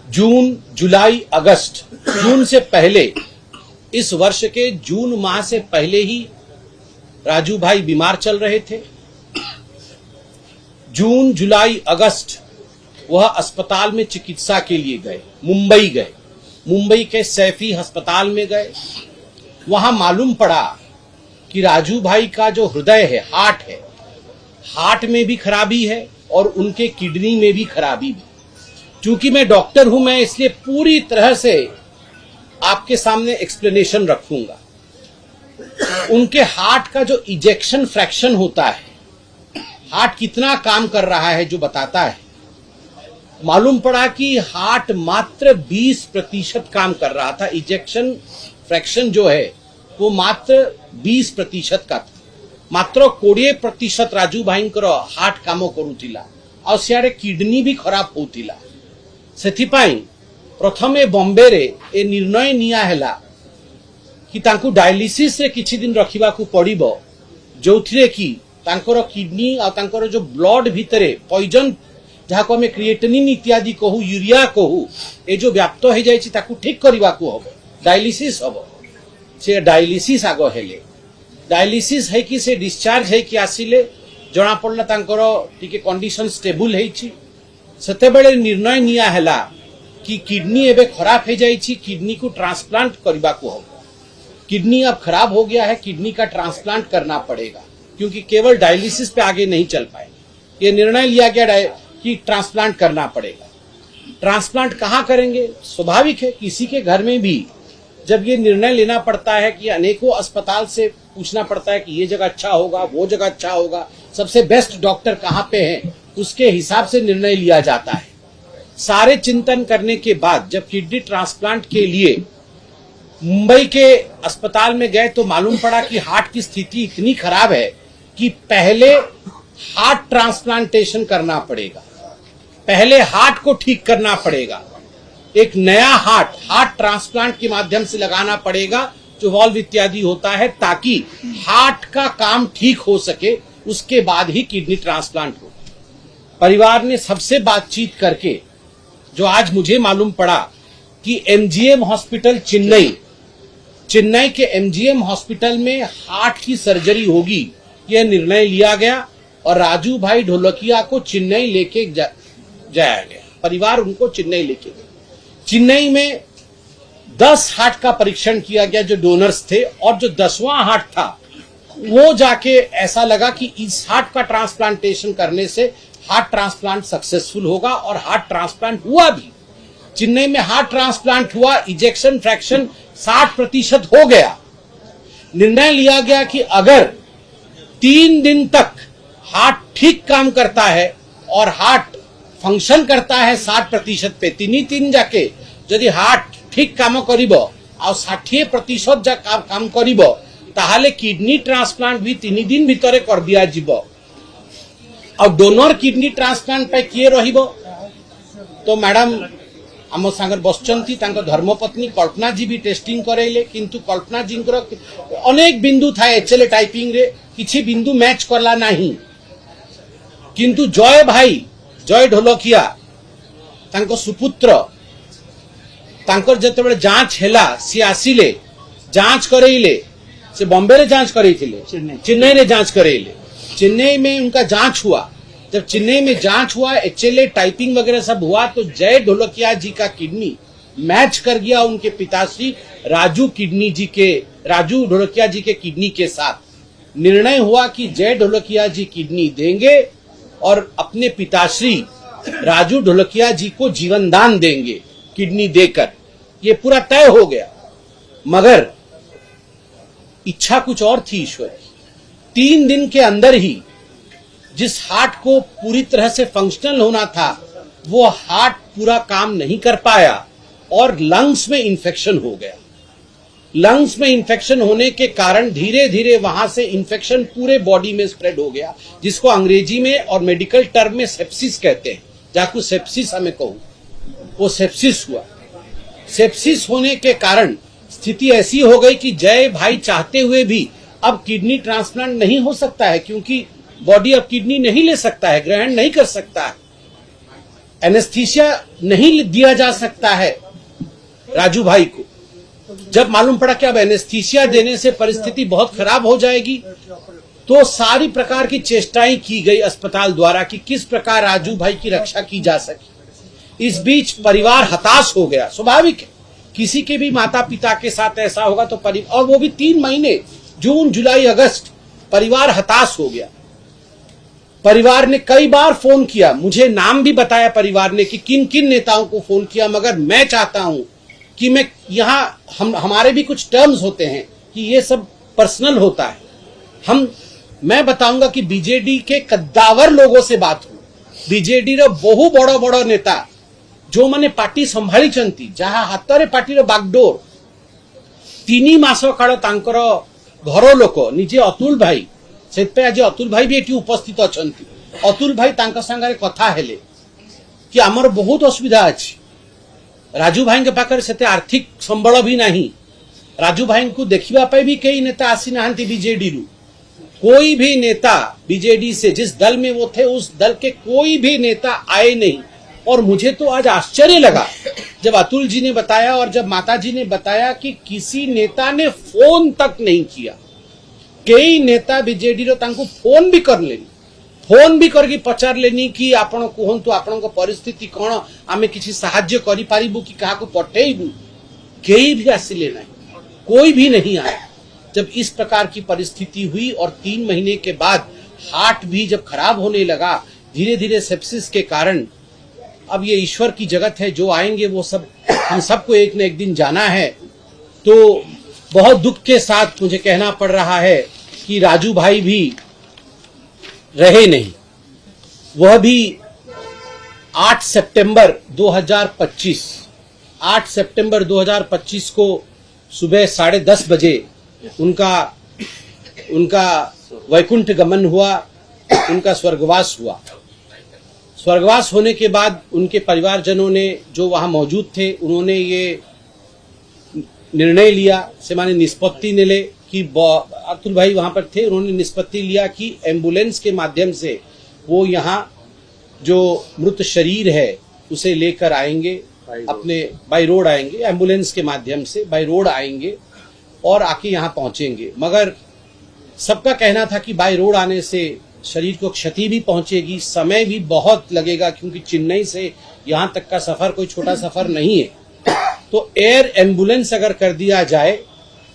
जून, जुलाई, अगस्त, जून से पहले, इस वर्ष के जून माह से पहले ही राजू भाई बीमार चल रहे थे। जून, जुलाई, अगस्त वह अस्पताल में चिकित्सा के लिए गए, मुंबई गए, मुंबई के सैफी अस्पताल में गए। वहां मालूम पड़ा कि राजू भाई का जो हृदय है, हार्ट में भी खराबी है और उनके किडनी में भी खराबी भी। चूंकि मैं डॉक्टर हूं, मैं इसलिए पूरी तरह से आपके सामने एक्सप्लेनेशन रखूंगा। उनके हार्ट का जो इजेक्शन फ्रैक्शन होता है, हार्ट कितना काम कर रहा है जो बताता है, मालूम पड़ा कि हार्ट मात्र 20% काम कर रहा था। इजेक्शन फ्रैक्शन जो है वो मात्र 20% का था। मात्र 20% राजू भाईंकर हार्ट काम करुथिला और सियाड़े किडनी भी खराब होतिला। सेथिपाई प्रथमे बॉम्बे रे ए निर्णय निया हैला कि तांकु डायलिसिस रे किछि दिन रखिबा को पड़िबो, जोथिरे कि तांकर किडनी और तांकर जो ब्लड भितरे पॉइजन जहाँ को हमें क्रिएटिनिन इत्यादि कहू, यूरिया कहू, ए जो व्याप्त हो जाए ताकू ठीक करबा को हबो, डायलिसिस हबो। से डायलिसिस आगो हेले, डायलिसिस है कि से डिस्चार्ज है कि आसिले जना पड़ला तांकर टिके कंडीशन स्टेबल हेछि। सेते बेले निर्णय निया हैला कि किडनी एबे खराब हो जाइछि, किडनी को ट्रांसप्लांट करबा को हबो। किडनी अब खराब हो गया है, किडनी का ट्रांसप्लांट करना पड़ेगा, क्योंकि केवल डायलिसिस पे आगे नहीं चल पाए। ये निर्णय लिया गया कि ट्रांसप्लांट करना पड़ेगा। ट्रांसप्लांट कहाँ करेंगे? स्वाभाविक है, किसी के घर में भी जब ये निर्णय लेना पड़ता है कि अनेकों अस्पताल से पूछना पड़ता है कि ये जगह अच्छा होगा, वो जगह अच्छा होगा, सबसे बेस्ट डॉक्टर कहाँ पे हैं, उसके हिसाब से निर्णय लिया जाता है। सारे चिंतन करने के बाद जब किडनी ट्रांसप्लांट के लिए मुंबई के अस्पताल में गए तो मालूम पड़ा कि हार्ट की स्थिति इतनी खराब है कि पहले हार्ट ट्रांसप्लांटेशन करना पड़ेगा, पहले हार्ट को ठीक करना पड़ेगा, एक नया हार्ट ट्रांसप्लांट के माध्यम से लगाना पड़ेगा, जो वॉल्व इत्यादि होता है, ताकि हार्ट का काम ठीक हो सके, उसके बाद ही किडनी ट्रांसप्लांट हो। परिवार ने सबसे बातचीत करके जो आज मुझे मालूम पड़ा कि एमजीएम हॉस्पिटल चेन्नई के एमजीएम हॉस्पिटल में हार्ट की सर्जरी होगी, यह निर्णय लिया गया और राजू भाई ढोलकिया को चेन्नई लेके जाया गया। परिवार उनको चेन्नई लेके गया। चेन्नई में 10 हार्ट का परीक्षण किया गया जो डोनर्स थे, और जो 10वां हार्ट था वो जाके ऐसा लगा कि इस हार्ट का ट्रांसप्लांटेशन करने से हार्ट ट्रांसप्लांट सक्सेसफुल होगा, और हार्ट ट्रांसप्लांट हुआ भी। चेन्नई में हार्ट ट्रांसप्लांट हुआ, इजेक्शन फ्रैक्शन 60% हो गया। निर्णय लिया गया कि अगर 3 दिन तक हार्ट ठीक काम करता है और हार्ट फंक्शन करता है 60% पे, 3 जाके यदि हार्ट ठीक काम करिबो और 60% जा काम करिबो, ताहाले किडनी ट्रांसप्लांट भी 3 दिन भितरे कर दिया जिवो। और डोनर किडनी ट्रांसप्लांट पे किए रहिबो? तो मैडम आम सागर बसचंती, तांको धर्मपत्नी कल्पना जी भी टेस्टिंग करैले, किंतु कल्पना जी अनेक बिंदु था एचएलए टाइपिंग रे, किछि बिंदु मैच करला नहीं। किंतु जय ढोलकिया तांको सुपुत्र, तांकर जेतेबेले जांच हेला, सी आसिले जांच करैले, से बॉम्बे रे जांच करैथिले, चेन्नई रे जांच करैले। चेन्नई में उनका जांच हुआ, जब चेन्नई में जांच हुआ, एचएलए टाइपिंग वगैरह सब हुआ, तो जय ढोलकिया जी का किडनी मैच कर गया उनके पिताश्री राजू ढोलकिया जी के किडनी के साथ। निर्णय हुआ कि जय ढोलकिया जी किडनी देंगे और अपने पिताश्री राजू ढोलकिया जी को जीवन दान देंगे किडनी देकर। ये पूरा तय हो गया, मगर इच्छा कुछ और थी ईश्वर की। 3 दिन के अंदर ही जिस हार्ट को पूरी तरह से फंक्शनल होना था, वो हार्ट पूरा काम नहीं कर पाया और लंग्स में इंफेक्शन हो गया। लंग्स में इंफेक्शन होने के कारण धीरे धीरे वहां से इंफेक्शन पूरे बॉडी में स्प्रेड हो गया, जिसको अंग्रेजी में और मेडिकल टर्म में सेप्सिस कहते हैं। जाकू सेप्सिस हमें कहूं, वो सेप्सिस हुआ। सेप्सिस होने के कारण स्थिति ऐसी हो गई कि जय भाई चाहते हुए भी अब किडनी ट्रांसप्लांट नहीं हो सकता है, क्योंकि बॉडी अब किडनी नहीं ले सकता है, ग्रहण नहीं कर सकता है। एनेस्थीसिया नहीं दिया जा सकता है राजू भाई को। जब मालूम पड़ा कि अब एनेस्थीसिया देने से परिस्थिति बहुत खराब हो जाएगी, तो सारी प्रकार की चेष्टाएं की गई अस्पताल द्वारा कि किस प्रकार राजू भाई की रक्षा की जा सके। इस बीच परिवार हताश हो गया। स्वाभाविक है, किसी के भी माता पिता के साथ ऐसा होगा तो और वो भी 3 महीने, जून जुलाई अगस्त, परिवार हताश हो गया। परिवार ने कई बार फोन किया, मुझे नाम भी बताया परिवार ने कि किन किन नेताओं को फोन किया, मगर मैं चाहता हूं कि मैं यहां हमारे भी कुछ टर्म्स होते हैं कि ये सब पर्सनल होता है। मैं बताऊंगा कि बीजेडी के कद्दावर लोगों से बात हुई। बीजेडी रो बहु बड़ बड़ नेता जो माने पार्टी संभाली चंती, जहां हाथ में पार्टी बागडोर, 3 मास काल तांकर घर लोक निजे अतुल भाई, से आज अतुल भाई भी एटी उपस्थित अछंती। अतुल भाई तांका संगे कथा हेले कि आमर बहुत असुविधा अछि, राजू भाई के पाखर सेते आर्थिक संबल भी नहीं, राजू भाई को देखिबा पे भी कई नेता आसी नाहंती बीजेडी रु। कोई भी नेता बीजेडी से, जिस दल में वो थे उस दल के कोई भी नेता आए नहीं। और मुझे तो आज आश्चर्य लगा जब अतुल जी ने बताया और जब माता जी ने बताया कि किसी नेता ने फोन तक नहीं किया। कई नेता बीजेडी रो तांको फोन भी कर लेनी, फोन भी करके पचार लेनी कि आपण कहंतु आपण को परिस्थिति कोन, आमे किसी सहाय्य करि पारिबु कि काहा को पठेइबु। कई भी आसिले नहीं, कोई भी नहीं आया। जब इस प्रकार की परिस्थिति हुई और 3 महीने के बाद हार्ट भी जब खराब होने लगा धीरे धीरे सेप्सिस के कारण, अब ये ईश्वर की जगत है, जो आएंगे वो सब, हम सबको एक न एक दिन जाना है। तो बहुत दुख के साथ मुझे कहना पड़ रहा है कि राजू भाई भी रहे नहीं। वह भी 8 सितंबर 2025 को सुबह 10:30 बजे उनका वैकुंठ गमन हुआ, उनका स्वर्गवास हुआ। स्वर्गवास होने के बाद उनके परिवारजनों ने, जो वहां मौजूद थे, उन्होंने ये निर्णय लिया, से माने निष्पत्ति ने ले कि अतुल भाई वहां पर थे, उन्होंने निष्पत्ति लिया कि एम्बुलेंस के माध्यम से वो यहाँ जो मृत शरीर है उसे लेकर आएंगे, अपने बाई रोड आएंगे, एम्बुलेंस के माध्यम से बाई रोड आएंगे और आके यहाँ पहुंचेंगे। मगर सबका कहना था कि बाई रोड आने से शरीर को क्षति भी पहुंचेगी, समय भी बहुत लगेगा, क्योंकि चेन्नई से यहाँ तक का सफर कोई छोटा सफर नहीं है। तो एयर एम्बुलेंस अगर कर दिया जाए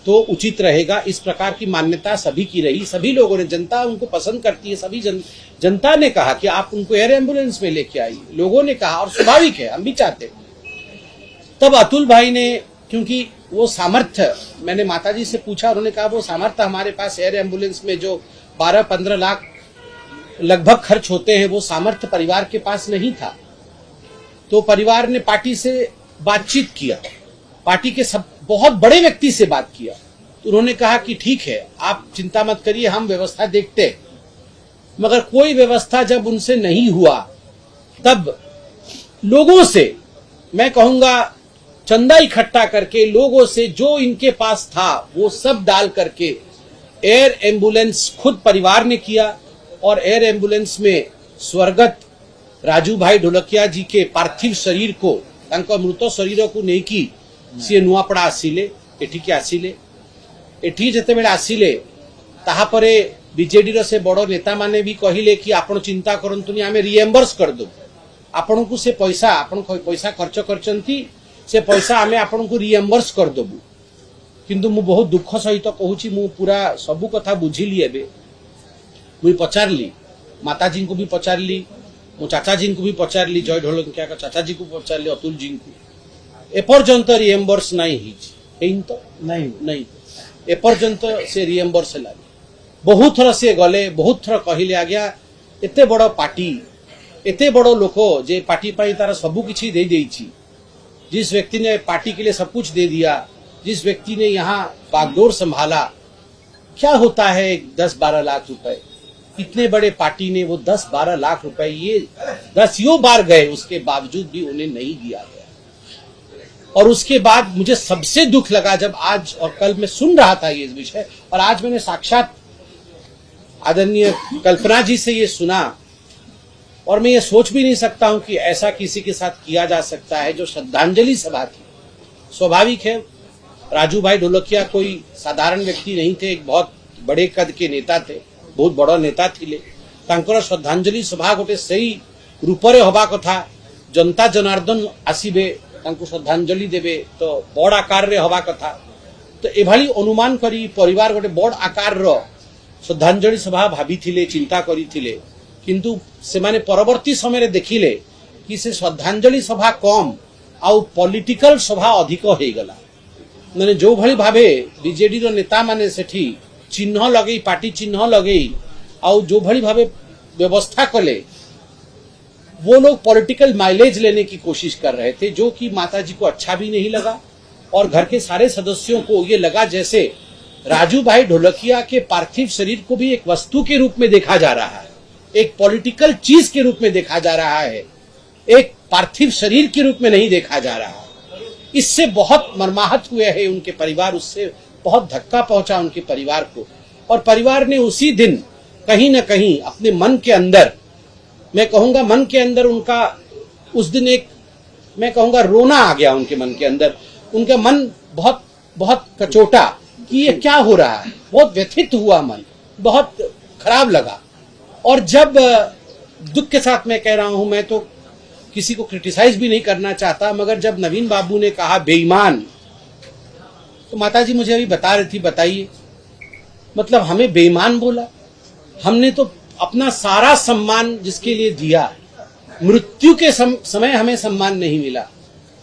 तो उचित रहेगा। इस प्रकार की मान्यता सभी की रही, सभी लोगों ने, जनता उनको पसंद करती है, सभी जनता ने कहा कि आप उनको एयर एम्बुलेंस में लेके आइए, लोगों ने कहा, और स्वाभाविक है, हम भी चाहते। तब अतुल भाई ने, क्योंकि वो सामर्थ्य, मैंने माताजी से पूछा, उन्होंने कहा वो सामर्थ्य हमारे पास एयर एम्बुलेंस में जो 12-15 लाख लगभग खर्च होते हैं, वो सामर्थ्य परिवार के पास नहीं था। तो परिवार ने पार्टी से बातचीत किया, पार्टी के सब बहुत बड़े व्यक्ति से बात किया, तो उन्होंने कहा कि ठीक है, आप चिंता मत करिए, हम व्यवस्था देखते हैं। मगर कोई व्यवस्था जब उनसे नहीं हुआ, तब लोगों से, मैं कहूंगा चंदा इकट्ठा करके, लोगों से जो इनके पास था वो सब डाल करके एयर एम्बुलेंस खुद परिवार ने किया। और एयर एम्बुलेंस में स्वर्गत राजू भाई ढोलकिया जी के पार्थिव शरीर को, तांको मृत शरीर को नहीं कि सी नुआपड़ा आसिले, एठिके आसिले। एठी जेतेबेले आसिले, ताहा परे बीजेडी रो से बड़ नेता माने भी कहिले कि आपण चिंता करंतुनी, आमे रिएम्बर्स कर दो आपण को, से पैसा आपण पैसा खर्च करचंती, से पैसा आमे आपण को रिएम्बर्स कर देबु। किंतु मु बहुत दुख सहित कहूची, मु पूरा सबु कथा बुझिली। एबे मुई पचारली, माताजी को भी पचारली, मो चाचाजी को भी पचारली, जय ढोलकिया का चाचाजी को पचारली, अतुल जी को, एपर्यंत रिएम्बर्स नहीं तो नहीं एपर्यंत से रिएम्बर्स है। बहुत थर से गले, बहुत थर कहले, आज्ञा एते बड़ पार्टी, एते बड़ लोक जे पार्टी पाई तार सबु किछि दे देइछि, जिस व्यक्ति ने पार्टी के लिए सब कुछ दे दिया, जिस व्यक्ति ने यहाँ बागडोर संभाला, क्या होता है 10-12 लाख रुपए, इतने बड़े पार्टी ने वो 10-12 लाख रुपए ये 10 बार गए, उसके बावजूद भी उन्हें नहीं दिया गया। और उसके बाद मुझे सबसे दुख लगा जब आज और कल मैं सुन रहा था ये विषय, और आज मैंने साक्षात आदरणीय कल्पना जी से ये सुना, और मैं ये सोच भी नहीं सकता हूं कि ऐसा किसी के साथ किया जा सकता है जो श्रद्धांजलि सभा थी। स्वाभाविक है, राजू भाई ढोलकिया कोई साधारण व्यक्ति नहीं थे, एक बहुत बड़े कद के नेता थे, बहुत बड़ नेता थिले। तांकर श्रद्धांजलि सभा गोटे सही रूपरे हवा कथा, जनता जनार्दन आसीबे तांको श्रद्धांजलि देबे तो बड़ आकार रे हवा कथा। तो एभली अनुमान करी परिवार गोटे बड़ आकार रो श्रद्धांजलि सभा भाभी थिले, चिंता करी थिले, किंतु से माने परवर्ती समय रे देखिले कि से श्रद्धांजलि सभा कम आउ पॉलिटिकल सभा अधिक हो गला। माने जो भली भावे बीजेडी रो नेता माने सेठी चिन्ह लगई, पार्टी चिन्ह लगई आउ जो भली भावे व्यवस्था कले, वो लोग पॉलिटिकल माइलेज लेने की कोशिश कर रहे थे, जो कि माताजी को अच्छा भी नहीं लगा और घर के सारे सदस्यों को ये लगा जैसे राजू भाई ढोलकिया के पार्थिव शरीर को भी एक वस्तु के रूप में देखा जा रहा है, एक पॉलिटिकल चीज के रूप में देखा जा रहा है, एक पार्थिव शरीर के रूप में नहीं देखा जा रहा। इससे बहुत मर्माहत हुए हैं उनके परिवार, उससे बहुत धक्का पहुंचा उनके परिवार को। और परिवार ने उसी दिन कहीं न कहीं अपने मन के अंदर, मैं कहूंगा मन के अंदर उनका उस दिन एक, मैं कहूंगा रोना आ गया उनके मन के अंदर। उनका मन बहुत बहुत कचोटा कि ये क्या हो रहा है, बहुत व्यथित हुआ मन, बहुत खराब लगा। और जब दुख के साथ मैं कह रहा हूं, मैं तो किसी को क्रिटिसाइज भी नहीं करना चाहता, मगर जब नवीन बाबू ने कहा बेईमान, तो माताजी मुझे अभी बता रही थी, बताइए मतलब हमें बेईमान बोला? हमने तो अपना सारा सम्मान जिसके लिए दिया, मृत्यु के समय हमें सम्मान नहीं मिला,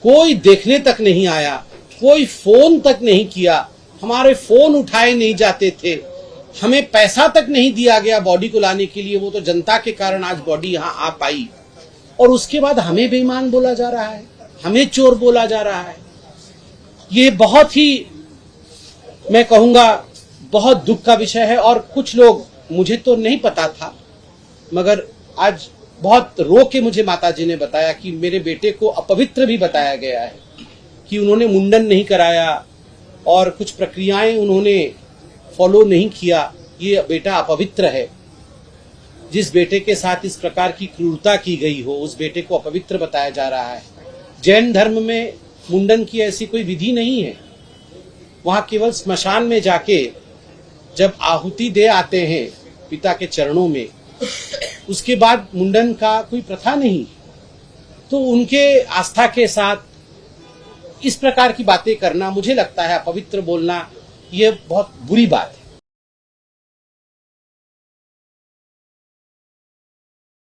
कोई देखने तक नहीं आया, कोई फोन तक नहीं किया, हमारे फोन उठाए नहीं जाते थे, हमें पैसा तक नहीं दिया गया बॉडी को लाने के लिए, वो तो जनता के कारण आज बॉडी यहाँ आ पाई। और उसके बाद हमें बेईमान बोला जा रहा है, हमें चोर बोला जा रहा है। ये बहुत ही, मैं कहूंगा बहुत दुख का विषय है। और कुछ लोग, मुझे तो नहीं पता था, मगर आज बहुत रो के मुझे माताजी ने बताया कि मेरे बेटे को अपवित्र भी बताया गया है, कि उन्होंने मुंडन नहीं कराया और कुछ प्रक्रियाएं उन्होंने फॉलो नहीं किया, ये बेटा अपवित्र है। जिस बेटे के साथ इस प्रकार की क्रूरता की गई हो, उस बेटे को अपवित्र बताया जा रहा है। जैन धर्म में मुंडन की ऐसी कोई विधि नहीं है, वहां केवल स्मशान में जाके जब आहुति दे आते हैं पिता के चरणों में, उसके बाद मुंडन का कोई प्रथा नहीं। तो उनके आस्था के साथ इस प्रकार की बातें करना, मुझे लगता है अपवित्र बोलना, ये बहुत बुरी बात है।